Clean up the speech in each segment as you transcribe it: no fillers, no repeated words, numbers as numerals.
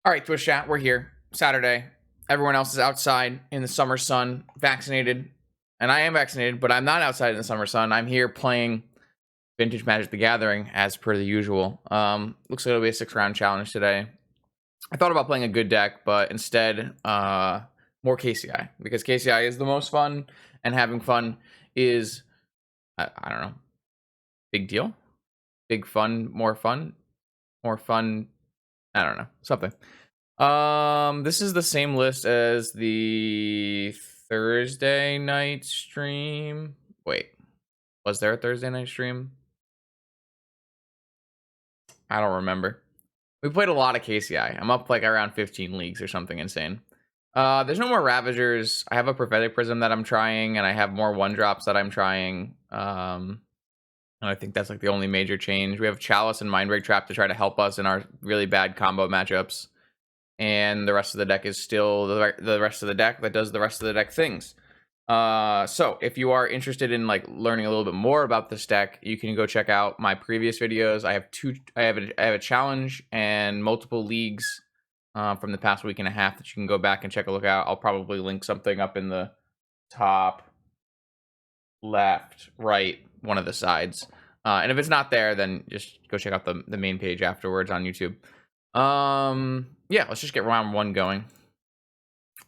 All right, Twitch chat, we're here. Saturday. Everyone else is outside in the summer sun, vaccinated. And I am vaccinated, but I'm not outside in the summer sun. I'm here playing Vintage Magic the Gathering as per the usual. Looks like it'll be a 6-round challenge today. I thought about playing a good deck, but instead, more KCI. Because KCI is the most fun, and having fun is, I don't know, big deal? Big fun, more fun? More fun, I don't know, something. This is the same list as the Thursday night stream. Wait, was there a Thursday night stream? I don't remember. We played a lot of KCI. I'm up like around 15 leagues or something insane. There's no more Ravagers. I have a Prophetic Prism that I'm trying, and I have more 1-drops that I'm trying. And I think that's like the only major change. We have Chalice and Mindbreak Trap to try to help us in our really bad combo matchups. And the rest of the deck is still the rest of the deck that does the rest of the deck things. So if you are interested in like learning a little bit more about this deck, you can go check out my previous videos. I have a challenge and multiple leagues from the past week and a half that you can go back and check a look out. I'll probably link something up in the top left, right, one of the sides. And if it's not there, then just go check out the main page afterwards on YouTube. Yeah, let's just get round 1 going.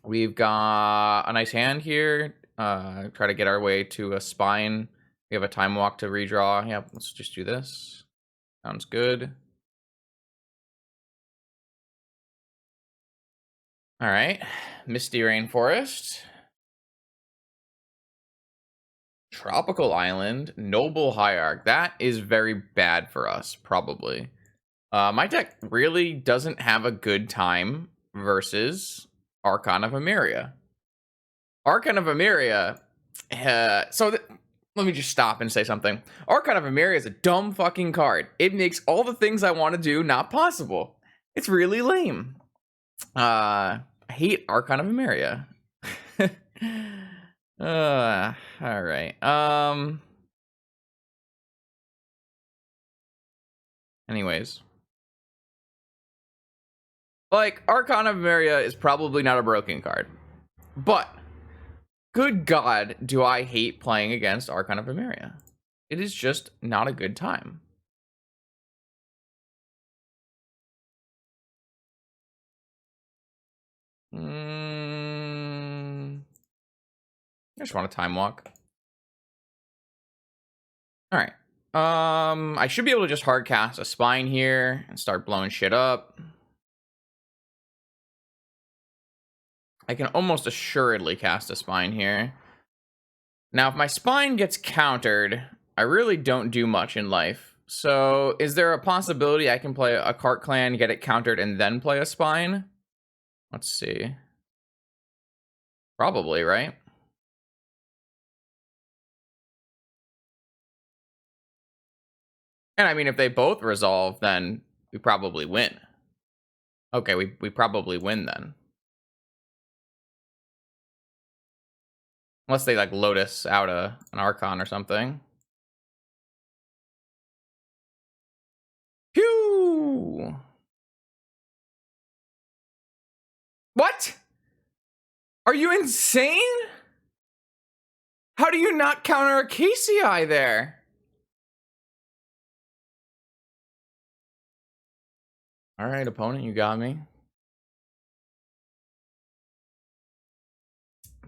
We've got a nice hand here. Try to get our way to a spine. We have a time walk to redraw. Yeah, let's just do this. Sounds good. All right, Misty Rainforest. Tropical Island, Noble Hierarch. That is very bad for us, probably. My deck really doesn't have a good time versus Archon of Emeria. Archon of Emeria, let me just stop and say something. Archon of Emeria is a dumb fucking card. It makes all the things I want to do not possible. It's really lame. I hate Archon of Emeria. All right. Anyways. Like, Archon of Emeria is probably not a broken card. But, good God, do I hate playing against Archon of Emeria. It is just not a good time. I just want a time walk. All right. I should be able to just hard cast a spine here and start blowing shit up. I can almost assuredly cast a spine here. Now, if my spine gets countered, I really don't do much in life. So, is there a possibility I can play a Cart Clan, get it countered, and then play a spine? Let's see. Probably, right? And I mean, if they both resolve, then we probably win. Okay, we probably win then. Unless they like Lotus out an Archon or something. Phew! What? Are you insane? How do you not counter a KCI there? All right, opponent, you got me.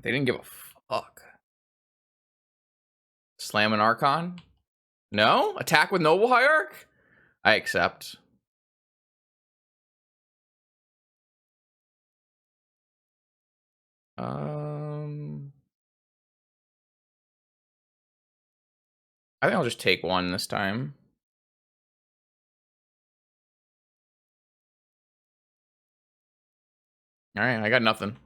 They didn't give a fuck. Slam an Archon? No? Attack with Noble Hierarch? I accept. I think I'll just take one this time. All right, I got nothing.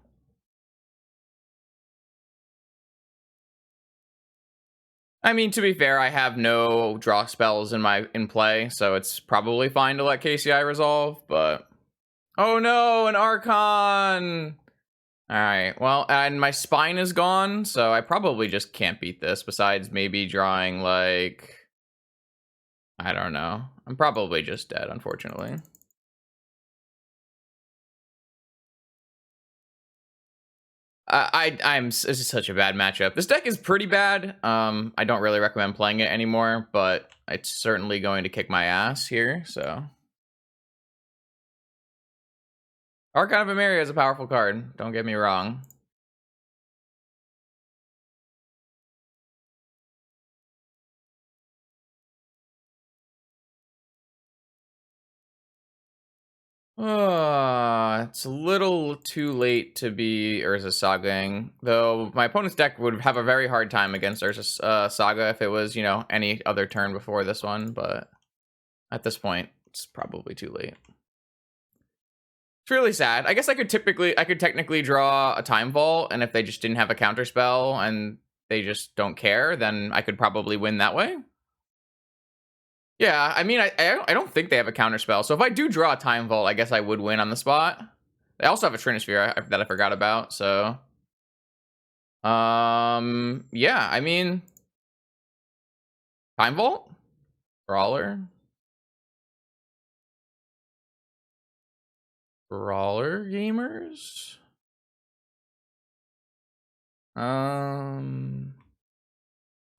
I mean, to be fair, I have no draw spells in play, so it's probably fine to let KCI resolve, but... Oh no, an Archon! Alright, well, and my spine is gone, so I probably just can't beat this, besides maybe drawing, like... I don't know. I'm probably just dead, unfortunately. This is such a bad matchup. This deck is pretty bad. I don't really recommend playing it anymore, but it's certainly going to kick my ass here. So, Archon of Emeria is a powerful card. Don't get me wrong. It's a little too late to be Urza Sagaing, though my opponent's deck would have a very hard time against Urza Saga if it was, you know, any other turn before this one, but at this point, it's probably too late. It's really sad. I guess I could technically draw a Time Vault, and if they just didn't have a counter spell and they just don't care, then I could probably win that way. Yeah, I mean, I don't think they have a counter spell. So if I do draw a Time Vault, I guess I would win on the spot. They also have a Trinisphere that I forgot about. So, yeah, I mean, Time Vault, Brawler gamers.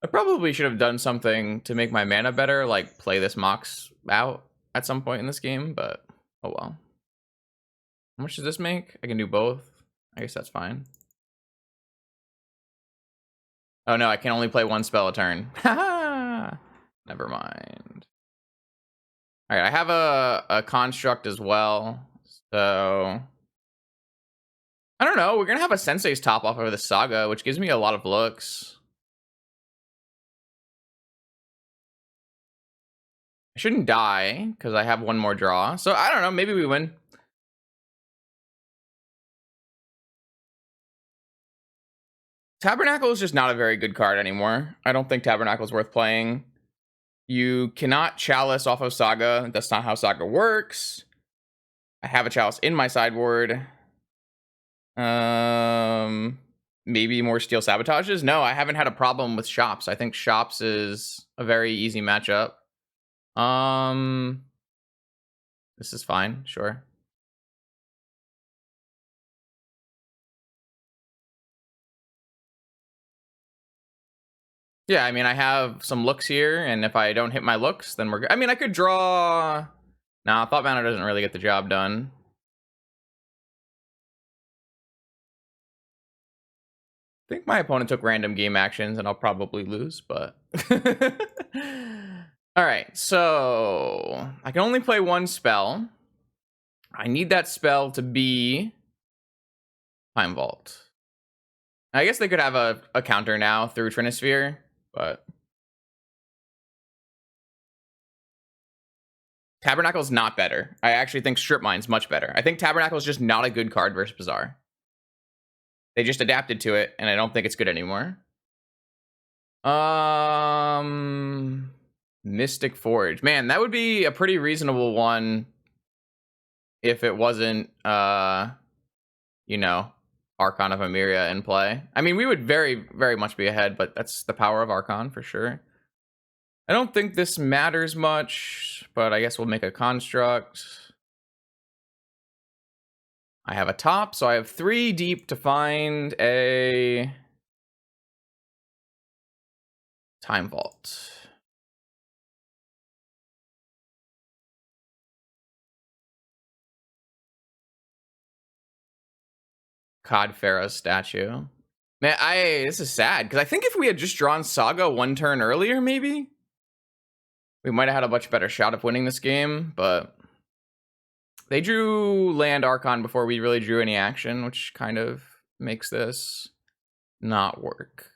I probably should have done something to make my mana better, like play this Mox out at some point in this game, but oh well. How much does this make? I can do both. I guess that's fine. Oh no, I can only play one spell a turn. Haha! Never mind. Alright, I have a construct as well, so I don't know, we're gonna have a Sensei's top off of the Saga, which gives me a lot of looks. I shouldn't die, because I have one more draw. So, I don't know, maybe we win. Tabernacle is just not a very good card anymore. I don't think Tabernacle is worth playing. You cannot Chalice off of Saga. That's not how Saga works. I have a Chalice in my sideboard. Maybe more Steel Sabotages? No, I haven't had a problem with Shops. I think Shops is a very easy matchup. This is fine, sure. Yeah, I mean, I have some looks here, and if I don't hit my looks, then we're good. I mean, I could draw... Nah, Thought Banner doesn't really get the job done. I think my opponent took random game actions, and I'll probably lose, but... Alright, so... I can only play one spell. I need that spell to be... Time Vault. I guess they could have a counter now through Trinisphere, but... Tabernacle's not better. I actually think Strip Mine's much better. I think Tabernacle is just not a good card versus Bazaar. They just adapted to it, and I don't think it's good anymore. Mystic Forge. Man, that would be a pretty reasonable one if it wasn't, you know, Archon of Emeria in play. I mean, we would very, very much be ahead, but that's the power of Archon for sure. I don't think this matters much, but I guess we'll make a construct. I have a top, so I have 3 deep to find a Time Vault. Cod Pharaoh's statue. Man, this is sad, because I think if we had just drawn Saga one turn earlier, maybe we might have had a much better shot of winning this game, but they drew land Archon before we really drew any action, which kind of makes this not work.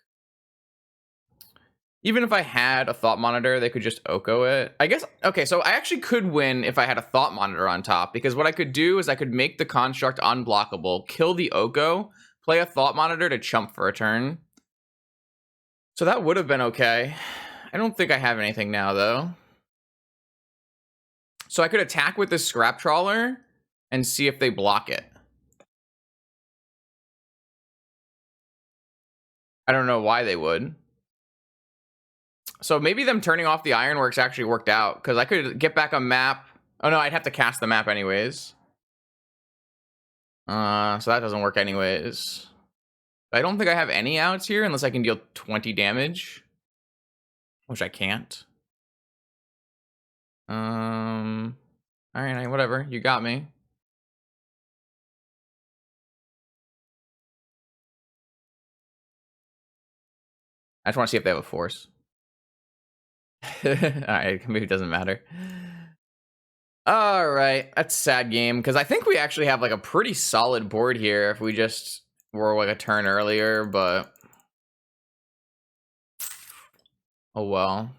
Even if I had a Thought Monitor, they could just Oko it. I guess, okay, so I actually could win if I had a Thought Monitor on top, because what I could do is I could make the construct unblockable, kill the Oko, play a Thought Monitor to chump for a turn. So that would have been okay. I don't think I have anything now, though. So I could attack with this Scrap Trawler and see if they block it. I don't know why they would. So maybe them turning off the Ironworks actually worked out, because I could get back a map. Oh no, I'd have to cast the map anyways. So that doesn't work anyways. I don't think I have any outs here unless I can deal 20 damage, which I can't. All right, whatever. You got me. I just want to see if they have a force. All right, maybe it doesn't matter. All right, that's a sad game because I think we actually have like a pretty solid board here if we just were like a turn earlier, but oh well.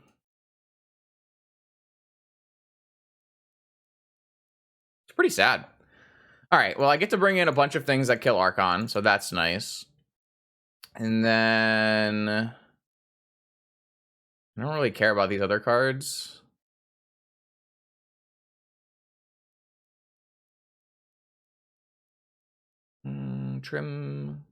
It's pretty sad. All right, well, I get to bring in a bunch of things that kill Archon, so that's nice. And then I don't really care about these other cards. Trim.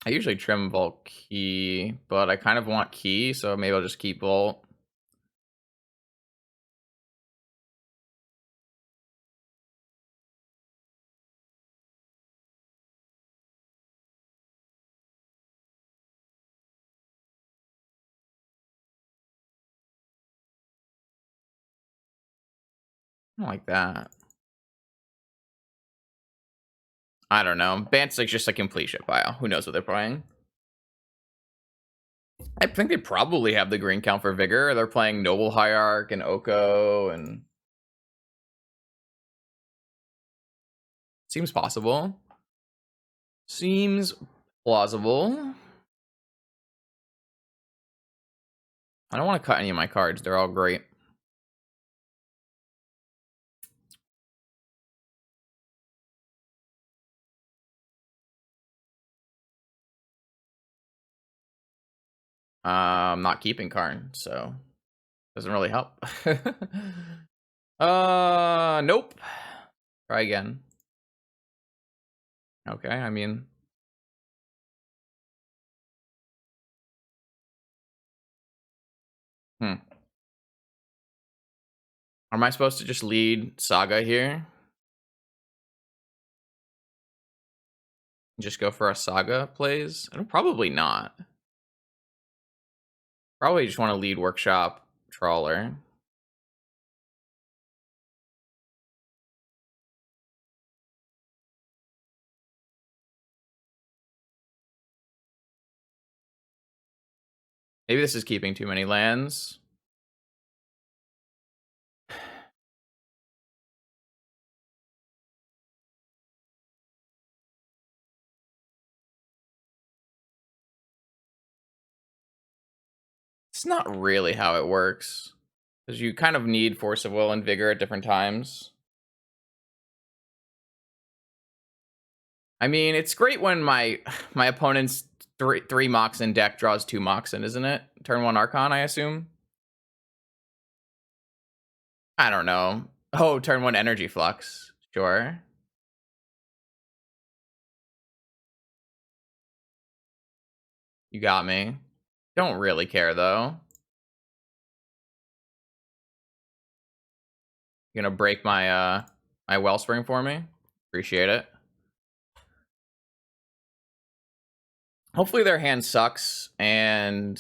I usually trim Vault Key, but I kind of want Key, so maybe I'll just keep Vault. I don't like that. I don't know. Bant's like just a complete shit pile. Who knows what they're playing? I think they probably have the green count for Vigor. They're playing Noble Hierarch and Oko, and seems possible. Seems plausible. I don't want to cut any of my cards. They're all great. I'm not keeping Karn, so doesn't really help. Nope. Try again. Okay, I mean, Am I supposed to just lead Saga here? Just go for a Saga plays? Probably not. Probably just want to lead Workshop Trawler. Maybe this is keeping too many lands. It's not really how it works. Because you kind of need Force of Will and Vigor at different times. I mean, it's great when my opponent's three Moxen deck draws 2 Moxen, isn't it? Turn 1 Archon, I assume? I don't know. Oh, turn 1 Energy Flux. Sure. You got me. Don't really care, though. You gonna break my my Wellspring for me? Appreciate it. Hopefully their hand sucks and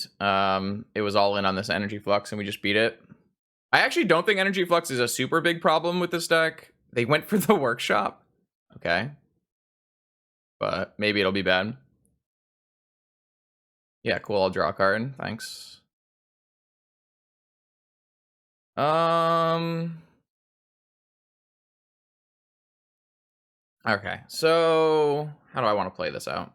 it was all in on this Energy Flux and we just beat it. I actually don't think Energy Flux is a super big problem with this deck. They went for the Workshop. Okay. But maybe it'll be bad. Yeah, cool. I'll draw a card. Thanks. Okay, so how do I want to play this out?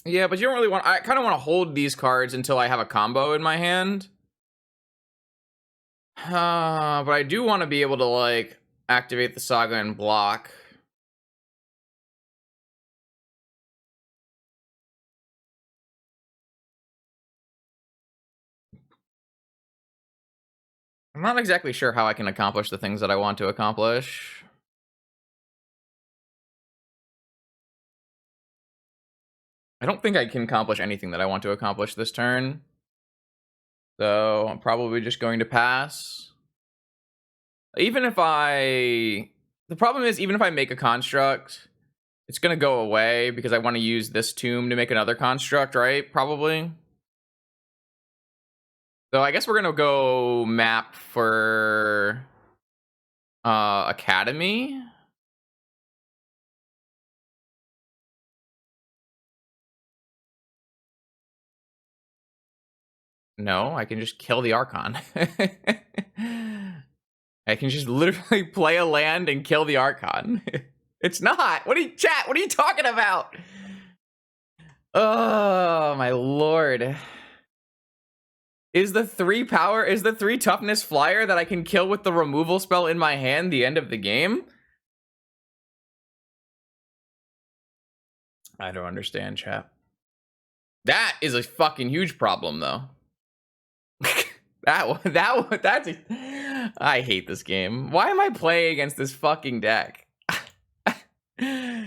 Yeah, but you don't really want... I kind of want to hold these cards until I have a combo in my hand. But I do want to be able to, like, activate the Saga and block. I'm not exactly sure how I can accomplish the things that I want to accomplish. I don't think I can accomplish anything that I want to accomplish this turn. So I'm probably just going to pass. Even if I... The problem is, even if I make a construct, it's going to go away because I want to use this tomb to make another construct, right? Probably. So I guess we're going to go map for Academy. No, I can just kill the Archon. I can just literally play a land and kill the Archon. It's not. What are you talking about? Oh, my lord. Is the 3 toughness flyer that I can kill with the removal spell in my hand the end of the game? I don't understand, chat. That is a fucking huge problem, though. That's I hate this game. Why am I playing against this fucking deck? I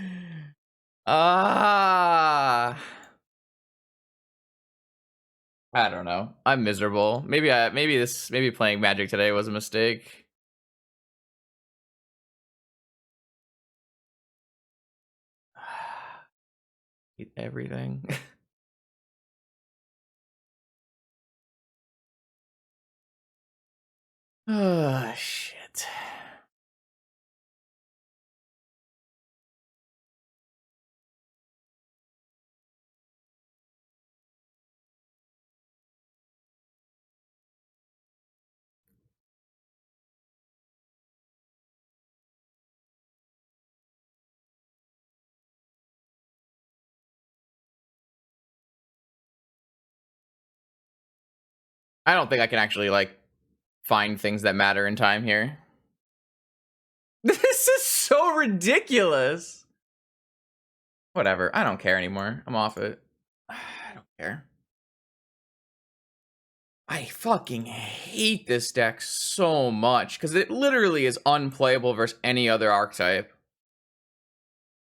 don't know. I'm miserable. Maybe playing Magic today was a mistake. Hate everything. Oh shit. I don't think I can actually like find things that matter in time here. This is so ridiculous. Whatever. I don't care anymore. I'm off it. I don't care. I fucking hate this deck so much because it literally is unplayable versus any other archetype.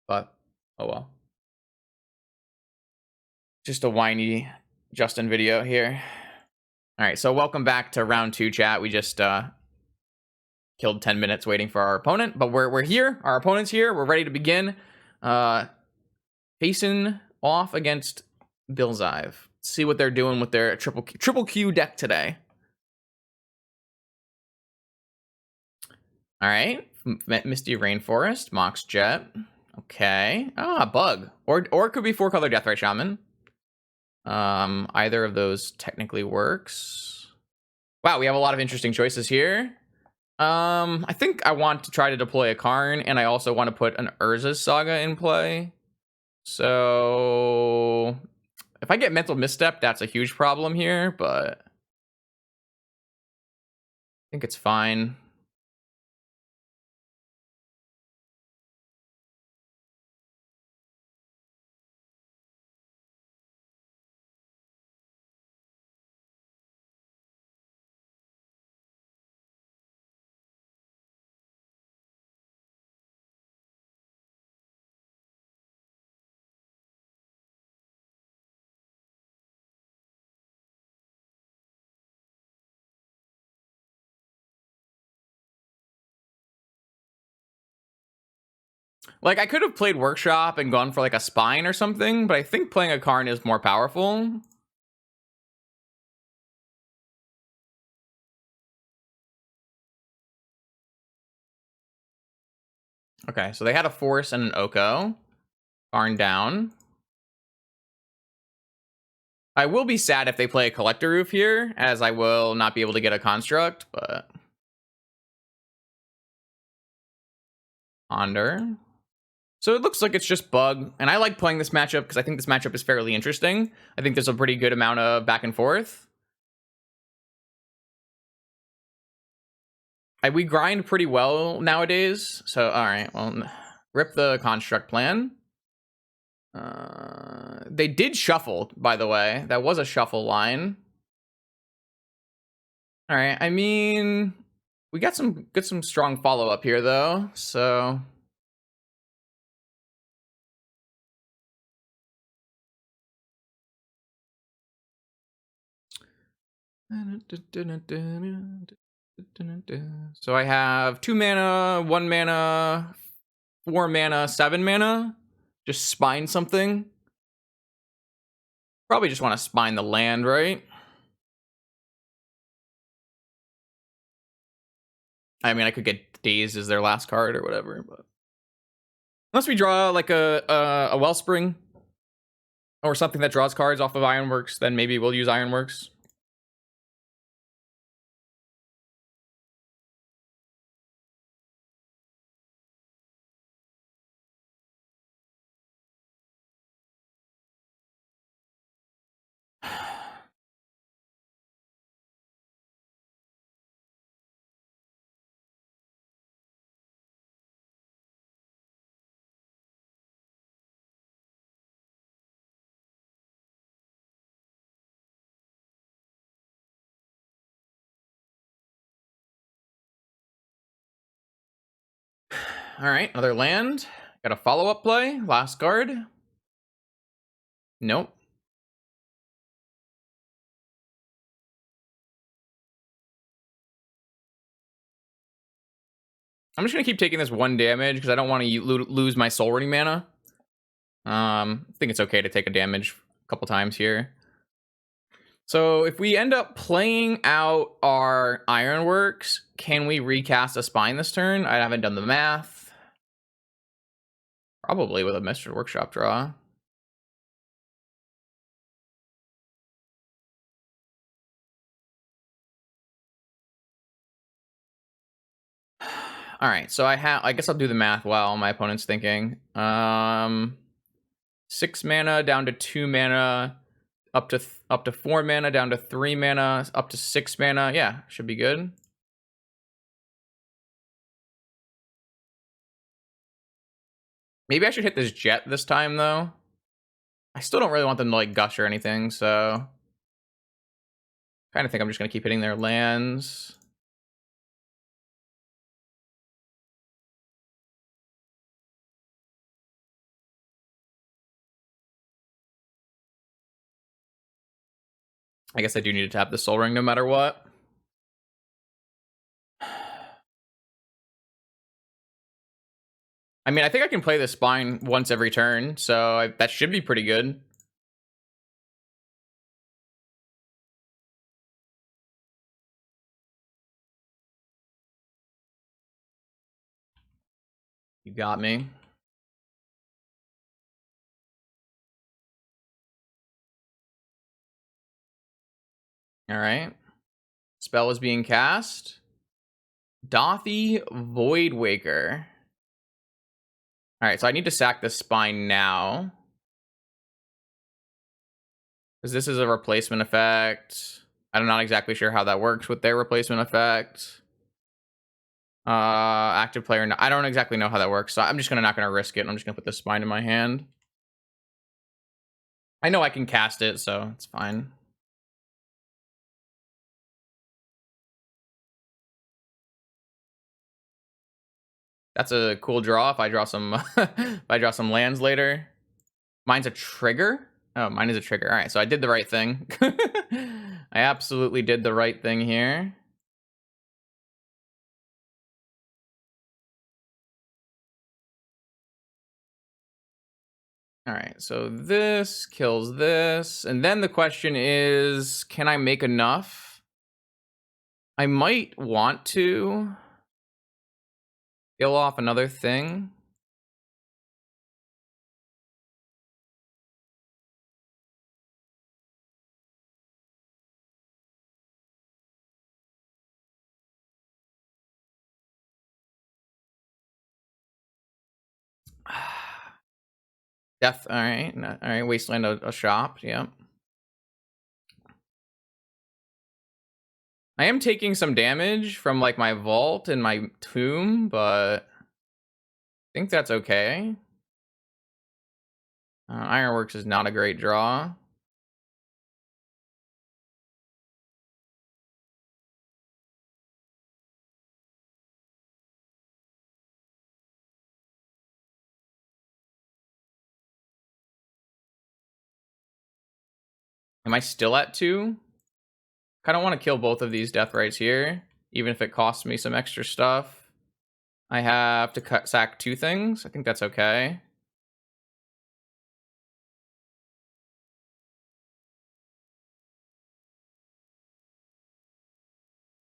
But, oh well. Just a whiny Justin video here. All right, so welcome back to round 2, chat. We just killed 10 minutes waiting for our opponent, but we're here. Our opponent's here. We're ready to begin. Facing off against Billzive. See what they're doing with their triple Q deck today. All right, Misty Rainforest, Mox Jet. Okay, Bug, or it could be 4-color Deathrite Shaman. Either of those technically works. Wow, we have a lot of interesting choices here. I think I want to try to deploy a Karn, and I also want to put an Urza Saga in play. So if I get Mental Misstep, that's a huge problem here, but I think it's fine. Like, I could have played Workshop and gone for, like, a Spine or something, but I think playing a Karn is more powerful. Okay, so they had a Force and an Oko. Karn down. I will be sad if they play a Collector Roof here, as I will not be able to get a Construct, but... Ponder. So it looks like it's just Bug, and I like playing this matchup because I think this matchup is fairly interesting. I think there's a pretty good amount of back and forth. We grind pretty well nowadays, so alright, well, rip the Construct plan. They did shuffle, by the way. That was a shuffle line. All right. I mean, we got some strong follow up here though. So so I have 2 mana, 1 mana, 4 mana, 7 mana. Just spine something. Probably just want to spine the land, right? I mean, I could get Dazed as their last card or whatever, but unless we draw like a Wellspring or something that draws cards off of Ironworks, then maybe we'll use Ironworks. All right, another land. Got a follow-up play. Last card. Nope. I'm just gonna keep taking this 1 damage because I don't want to lose my Soul Ring mana. I think it's okay to take a damage a couple times here. So if we end up playing out our Ironworks, can we recast a Spine this turn? I haven't done the math. Probably with a Mr. Workshop draw. All right, so I guess I'll do the math while my opponent's thinking. 6 mana down to 2 mana, up to 4 mana down to 3 mana, up to 6 mana. Yeah, should be good. Maybe I should hit this Jet this time though. I still don't really want them to like gush or anything, so kind of think I'm just gonna keep hitting their lands. I guess I do need to tap the Soul Ring no matter what. I mean, I think I can play the Spine once every turn, so that should be pretty good. You got me. All right. Spell is being cast. Dothy Voidwaker. All right, so I need to sack the Spine now. Because this is a replacement effect. I'm not exactly sure how that works with their replacement effect. Active player. No, I don't exactly know how that works, so I'm just not gonna risk it. I'm just gonna put the Spine in my hand. I know I can cast it, so it's fine. That's a cool draw. If I draw some, if I draw some lands later, mine's a trigger. Oh, mine is a trigger. All right, so I did the right thing. I absolutely did the right thing here. All right, so this kills this. And then the question is, can I make enough? I might want to kill off another thing. Death, all right. All right, Wasteland, a shop, yep. I am taking some damage from like my vault and my tomb, but I think that's okay. Ironworks is not a great draw. Am I still at 2? Kind of want to kill both of these death rights here, even if it costs me some extra stuff. I have to sack 2 things. I think that's okay.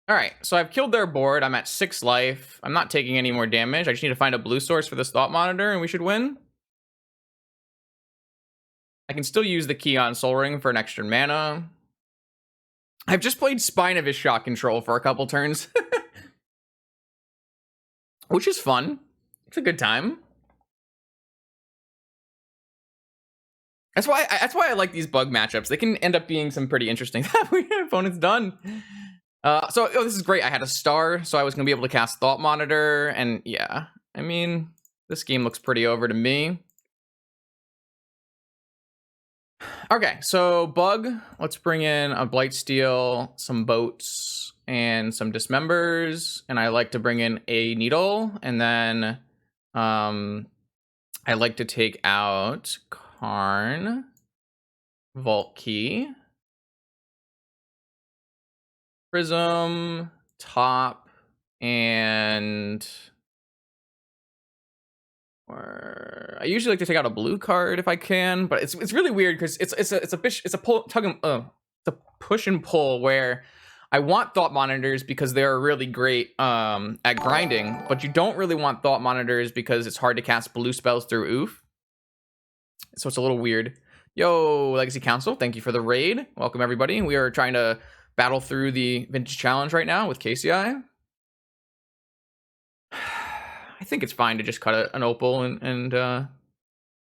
All right, so I've killed their board. I'm at 6 life. I'm not taking any more damage. I just need to find a blue source for this Thought Monitor, and we should win. I can still use the key on Soul Ring for an extra mana. I've just played Spine of his Shot Control for a couple turns, which is fun. It's a good time. That's why I like these bug matchups. They can end up being some pretty interesting. Opponent's done. This is great. I had a star, so I was gonna be able to cast Thought Monitor, and yeah, I mean, this game looks pretty over to me. Okay, so bug. Let's bring in a Blightsteel, some boats, and some dismembers. And I like to bring in a needle, and then I like to take out Karn, Vault Key, Prism, Top, and I usually like to take out a blue card if I can, but it's really weird because it's a push and pull where I want Thought Monitors because they're really great at grinding, but you don't really want Thought Monitors because it's hard to cast blue spells through Oof. So it's a little weird. Yo, Legacy Council, thank you for the raid. Welcome everybody. We are trying to battle through the Vintage Challenge right now with KCI. I think it's fine to just cut an opal and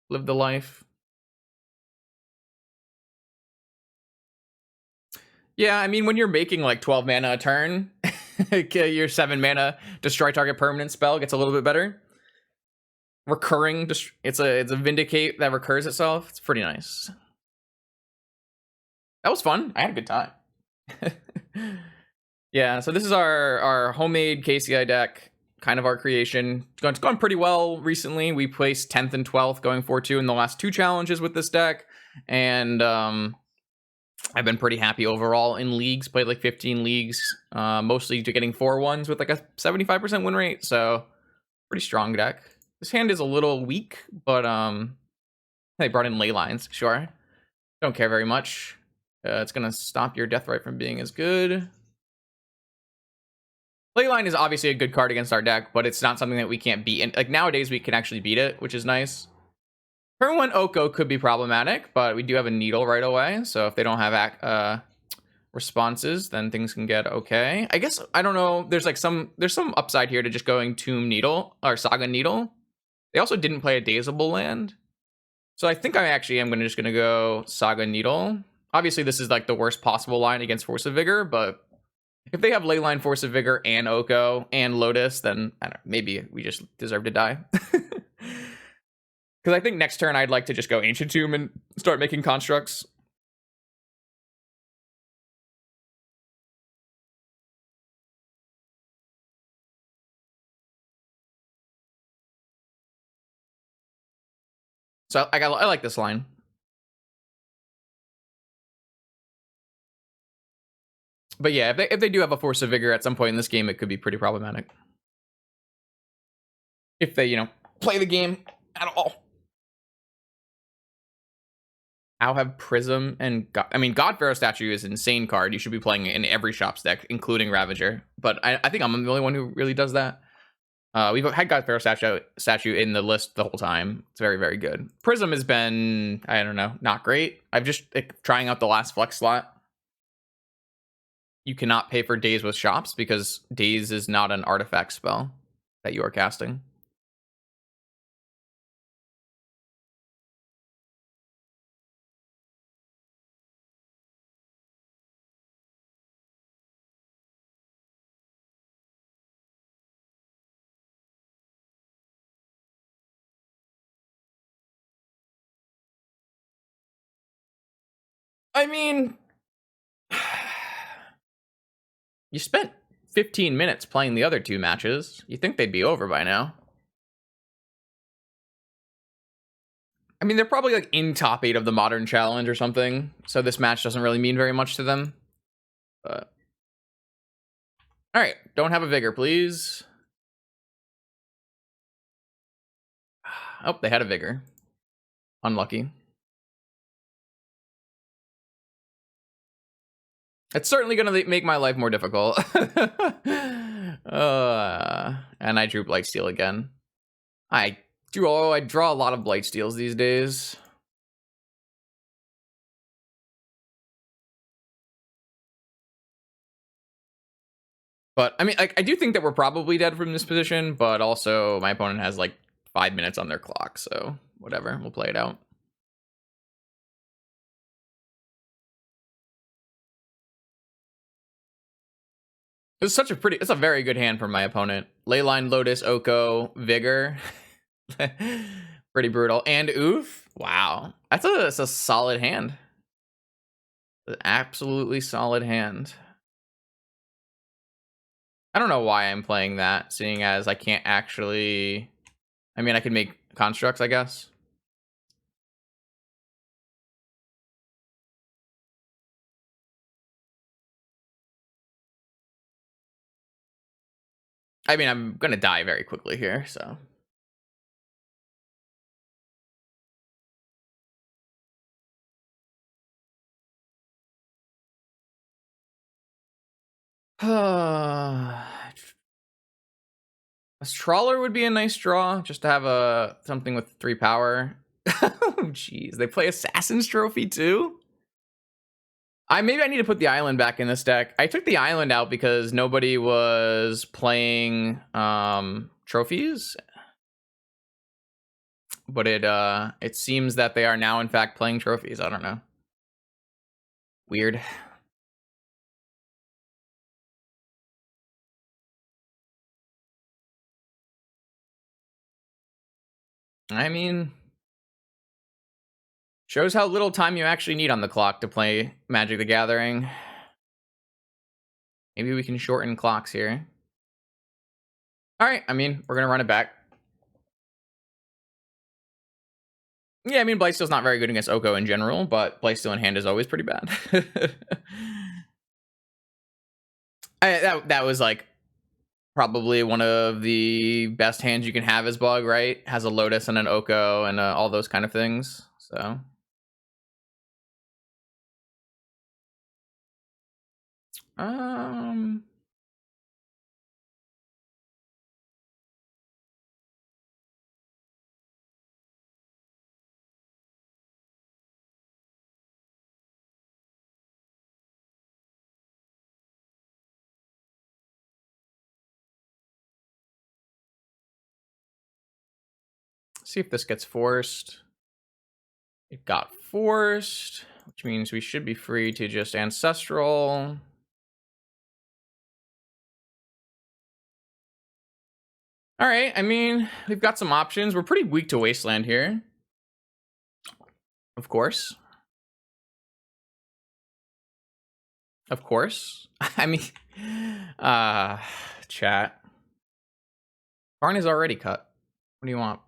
live the life. Yeah, I mean, when you're making like 12 mana a turn, your 7 mana destroy target permanent spell gets a little bit better. Recurring, it's a Vindicate that recurs itself. It's pretty nice. That was fun. I had a good time. Yeah, so this is our homemade KCI deck. Kind of our creation. It's gone pretty well recently. We placed 10th and 12th going 4-2 in the last 2 challenges with this deck. And I've been pretty happy overall in leagues. Played like 15 leagues, mostly to getting 4-1s with like a 75% win rate. So pretty strong deck. This hand is a little weak, but they brought in ley lines. Sure. Don't care very much. It's going to stop your death right from being as good. Leyline is obviously a good card against our deck, but it's not something that we can't beat. And like nowadays, we can actually beat it, which is nice. Turn 1 Oko could be problematic, but we do have a needle right away. So if they don't have responses, then things can get okay. I guess, I don't know. There's some upside here to just going Tomb Needle or Saga Needle. They also didn't play a Dazeable land. So I think I actually am just going to go Saga Needle. Obviously, this is like the worst possible line against Force of Vigor, but if they have Leyline, Force of Vigor, and Oko, and Lotus, then I don't know, maybe we just deserve to die. Because I think next turn I'd like to just go Ancient Tomb and start making constructs. So I like this line. But yeah, if they do have a Force of Vigor at some point in this game, it could be pretty problematic. If they, play the game at all. I'll have Prism and God-Pharaoh Statue is an insane card. You should be playing it in every Shops deck, including Ravager. But I think I'm the only one who really does that. We've had God-Pharaoh statue in the list the whole time. It's very, very good. Prism has been, I don't know, not great. I've just trying out the last flex slot. You cannot pay for Daze with Shops because Daze is not an artifact spell that you are casting. I mean, you spent 15 minutes playing the other 2 matches. You think they'd be over by now. I mean, they're probably like in top 8 of the Modern Challenge or something, so this match doesn't really mean very much to them. But all right, don't have a vigor, please. Oh, they had a vigor. Unlucky. It's certainly going to make my life more difficult. And I drew Blightsteel again. I draw a lot of Blightsteels these days. But I mean, I do think that we're probably dead from this position, but also my opponent has like 5 minutes on their clock, so whatever, we'll play it out. It's a very good hand from my opponent. Leyline, Lotus, Oko, Vigor. Pretty brutal. And Oof. Wow. That's a solid hand. An absolutely solid hand. I don't know why I'm playing that, seeing as I can't actually... I mean, I can make constructs, I guess. I mean, I'm gonna die very quickly here, so... A Trawler would be a nice draw, just to have something with 3 power. Oh, jeez. They play Assassin's Trophy too? Maybe I need to put the island back in this deck. I took the island out because nobody was playing trophies. But it seems that they are now in fact playing trophies. I don't know. Weird. I mean, shows how little time you actually need on the clock to play Magic the Gathering. Maybe we can shorten clocks here. All right, I mean, we're going to run it back. Yeah, I mean, Blightsteel's not very good against Oko in general, but Blightsteel in hand is always pretty bad. That was like probably one of the best hands you can have as Bug, right? Has a Lotus and an Oko and all those kind of things. So see if this gets forced. It got forced, which means we should be free to just Ancestral. All right, I mean, we've got some options. We're pretty weak to Wasteland here. Of course. Of course. I mean, chat. Karn is already cut. What do you want?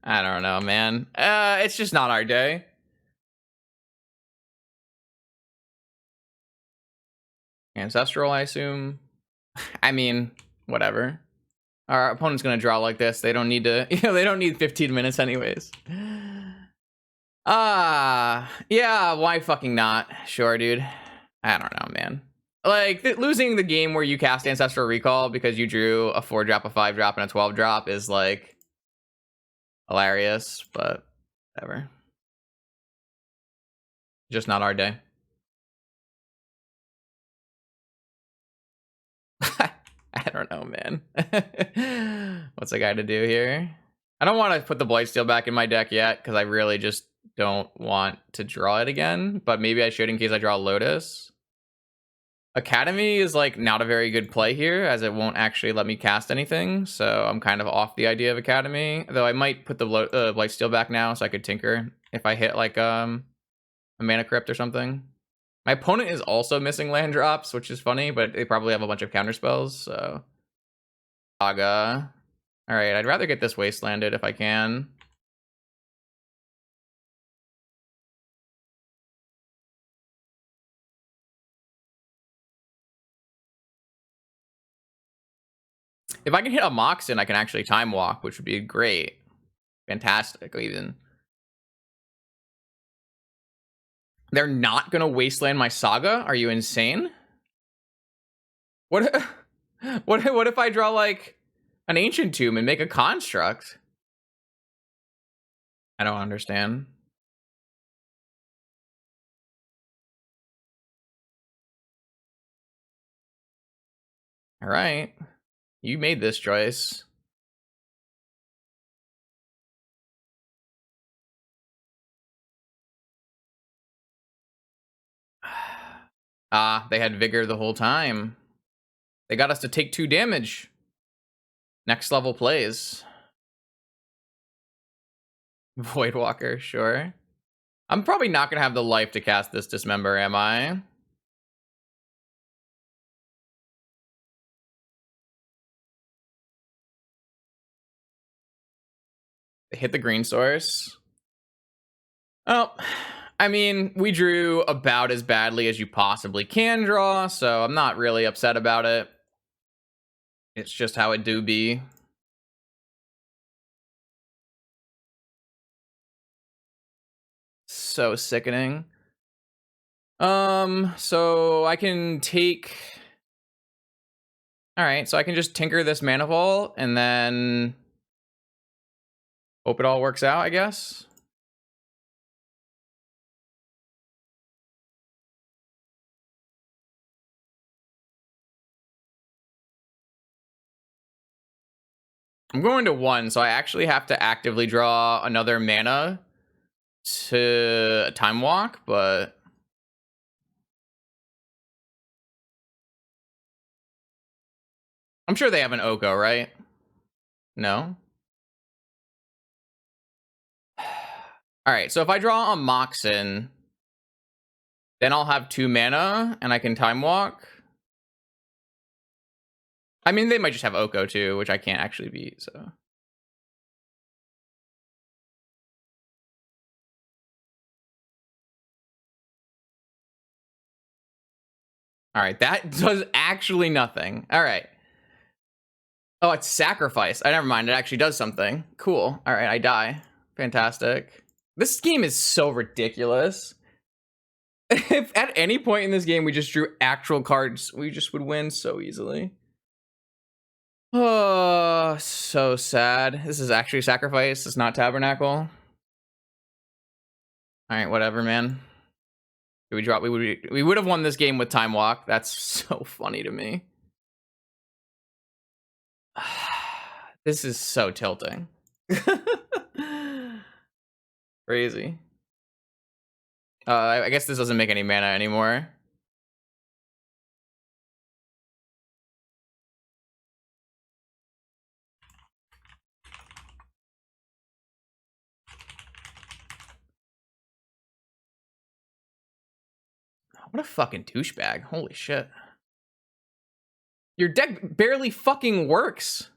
I don't know, man. It's just not our day. Ancestral, I assume. I mean, whatever. Our opponent's gonna draw like this. They don't need to, they don't need 15 minutes anyways. Yeah, why fucking not? Sure, dude. I don't know, man. Like, losing the game where you cast Ancestral Recall because you drew a 4-drop, a 5-drop, and a 12-drop is, like, hilarious, but whatever. Just not our day. I don't know, man. What's a guy to do here? I don't want to put the Blightsteel back in my deck yet, because I really just don't want to draw it again, but maybe I should in case I draw Lotus. Academy is like not a very good play here, as it won't actually let me cast anything, so I'm kind of off the idea of Academy, though I might put the Blightsteel back now so I could tinker if I hit like a Mana Crypt or something. My opponent is also missing land drops, which is funny, but they probably have a bunch of counter spells, so Saga. All right, I'd rather get this wastelanded if I can. If I can hit a Moxen, I can actually time walk, which would be great. Fantastic, even. They're not gonna wasteland my Saga? Are you insane? What what if I draw like an Ancient Tomb and make a construct? I don't understand. All right. You made this choice. Ah, they had vigor the whole time. They got us to take 2 damage. Next level plays. Voidwalker, sure. I'm probably not gonna have the life to cast this Dismember, am I? They hit the green source. Oh, I mean, we drew about as badly as you possibly can draw, so I'm not really upset about it. It's just how it do be. So sickening. So I can take... Alright, so I can just tinker this Mana Vault, and then... hope it all works out, I guess. I'm going to 1, so I actually have to actively draw another mana to Time Walk, but... I'm sure they have an Oko, right? No? Alright, so if I draw a Moxen, then I'll have 2 mana, and I can Time Walk. I mean, they might just have Oko too, which I can't actually beat, so... Alright, that does actually nothing. Alright. Oh, it's sacrifice. I never mind, it actually does something. Cool. Alright, I die. Fantastic. This game is so ridiculous. If at any point in this game we just drew actual cards, we just would win so easily. Oh, so sad. This is actually sacrifice. It's not tabernacle. Alright, whatever, man. Did we drop? We would have won this game with time walk. That's so funny to me. This is so tilting. Crazy. I guess this doesn't make any mana anymore. What a fucking douchebag. Holy shit. Your deck barely fucking works.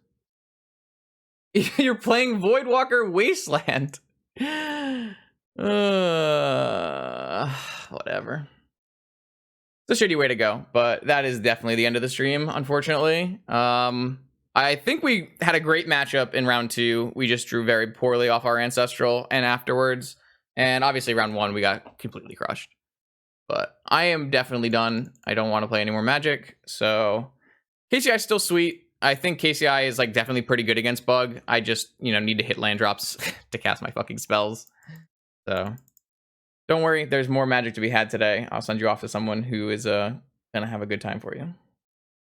You're playing Voidwalker Wasteland. Whatever. It's a shitty way to go, but that is definitely the end of the stream, unfortunately. I think we had a great matchup in round 2. We just drew very poorly off our Ancestral and afterwards. And obviously round 1, we got completely crushed. But I am definitely done. I don't want to play any more Magic. So KCI is still sweet. I think KCI is like definitely pretty good against Bug. I just, need to hit land drops to cast my fucking spells. So don't worry, there's more Magic to be had today. I'll send you off to someone who is gonna have a good time for you.